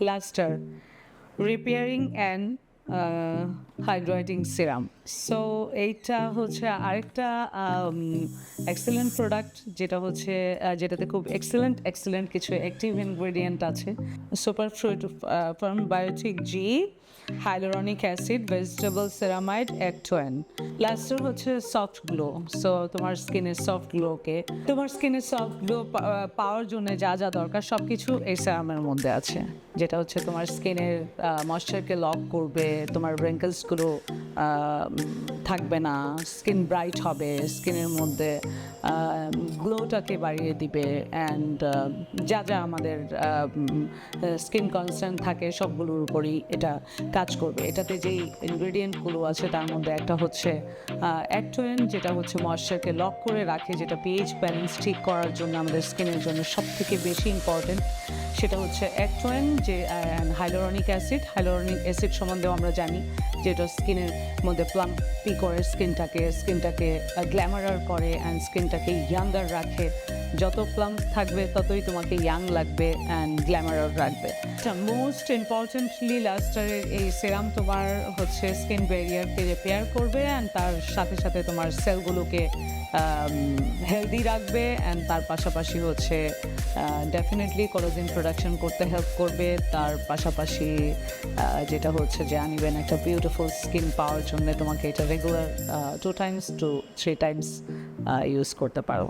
লাস্টার repairing and hydrating serum. So এইটা হচ্ছে আরেকটা এক্সেলেন্ট প্রোডাক্ট, যেটা হচ্ছে যেটাতে খুব এক্সেলেন্ট কিছু অ্যাক্টিভ ইনগ্রেডিয়েন্ট আছে। সুপার ফ্রুট ফর্ম বায়োটিক জি, হাইলোরনিক অ্যাসিড, ভেজিটেবল সেরামাইড, অ্যাক্টোয়েন। লাস্টার হচ্ছে সফট গ্লো। সো তোমার স্কিনের সফট গ্লো পাওয়ার জন্য যা যা দরকার সব কিছু এই সেরামের মধ্যে আছে, যেটা হচ্ছে তোমার স্কিনের ময়েশ্চারকে লক করবে, তোমার রিঙ্কেলসগুলো থাকবে না, স্কিন ব্রাইট হবে, স্কিনের মধ্যে গ্লোটাকে বাড়িয়ে দিবে, অ্যান্ড যা যা আমাদের স্কিন কনসার্ন থাকে সবগুলোর উপরই এটা কাজ করবে। এটাতে যেই ইনগ্রেডিয়েন্টগুলো আছে তার মধ্যে একটা হচ্ছে অ্যাক্টোয়েন, যেটা হচ্ছে ময়েশ্চারকে লক করে রাখে, যেটা পিএইচ ব্যালেন্স ঠিক করার জন্য আমাদের স্কিনের জন্য সব থেকে বেশি ইম্পর্টেন্ট। সেটা হচ্ছে অ্যাক্টোয়েন, যে হাইলোরনিক অ্যাসিড সম্বন্ধেও আমরা জানি, যেটা স্কিনের মধ্যে প্লাম্পি করে স্কিনটাকে গ্ল্যামারার করে অ্যান্ড স্কিনটাকে ইয়াঙ্গার রাখে। যত প্লাম্প থাকবে ততই তোমাকে ইয়াং লাগবে অ্যান্ড গ্ল্যামারার রাখবে। মোস্ট ইম্পর্টেন্টলি লাস্টারের এই সেরাম তোমার হচ্ছে স্কিন ব্যারিয়ারকে রিপেয়ার করবে অ্যান্ড তার সাথে সাথে তোমার সেলগুলোকে হেলদি রাখবে, অ্যান্ড তার পাশাপাশি হচ্ছে ডেফিনেটলি কোলাজেন প্রোডাকশন করতে হেল্প করবে। তার পাশাপাশি যেটা হচ্ছে যে আনইভেন একটা বিউটিফুল স্কিন পাওয়ার জন্য তোমাকে এটা regular 2 times to 3 times use করতে পারো।